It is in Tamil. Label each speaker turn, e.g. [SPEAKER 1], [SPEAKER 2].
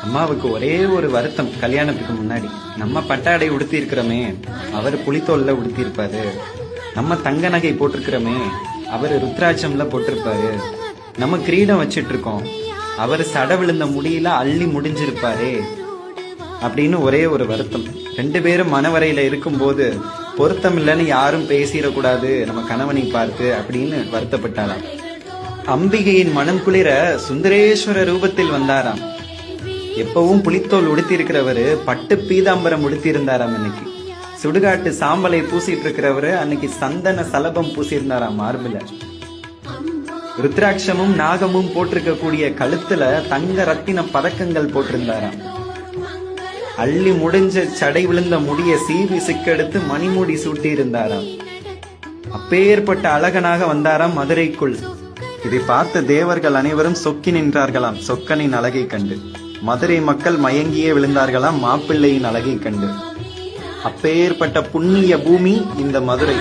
[SPEAKER 1] அம்மாவுக்கு ஒரே ஒரு வருத்தம் கல்யாணத்துக்கு முன்னாடி, நம்ம பட்டாடை உடுத்தி இருக்கிறோமே அவர் புலித்தோல்ல உடுத்தி இருப்பாரு, நம்ம தங்க நகை போட்டிருக்கிறோமே அவர் ருத்ராட்சம்ல போட்டிருப்பாரு, நம்ம கிரீடம் வச்சிட்டு இருக்கோம் அவர் சட விழுந்த முடியல அள்ளி முடிஞ்சிருப்பாரே அப்படின்னு ஒரே ஒரு வருத்தம். 2 பேரும் மனவரையில இருக்கும்போது பொருத்தம் இல்லைன்னு யாரும் பேசிடக்கூடாது நம்ம கணவனை பார்த்து அப்படின்னு வருத்தப்பட்டாராம். அம்பிகையின் மனம் குளிர சுந்தரேஸ்வர ரூபத்தில் வந்தாராம். எப்பவும் புலித்தோல் உடுத்தி இருக்கிறவரு பட்டு பீதாம்பரம் உடுத்தி இருந்தாராம். இன்னைக்கு சுடுகாட்டு சாம்பலை பூசிட்டு இருக்கிறவரு அன்னைக்கு சந்தன சலபம் பூசியிருந்தாராம் மார்பில. ருத்ராட்சமும் நாகமும் போட்டிருக்க கூடிய கழுத்துல தங்க ரத்தின பதக்கங்கள் போட்டிருந்தாராம். அள்ளி முடிஞ்ச சடை விழுந்த முடிய சீவி சிக்கெடுத்து மணிமூடி சூட்டி இருந்தாராம். அப்பேற்பட்ட அழகனாக வந்தாராம் மதுரைக்குள். இதை பார்த்த தேவர்கள் அனைவரும் சொக்கி நின்றார்களாம் சொக்கனின் அழகை கண்டு. மதுரை மக்கள் மயங்கியே விழுந்தார்களாம் மாப்பிள்ளையின் அழகை கண்டு. அப்பேற்பட்ட புண்ணிய பூமி இந்த மதுரை.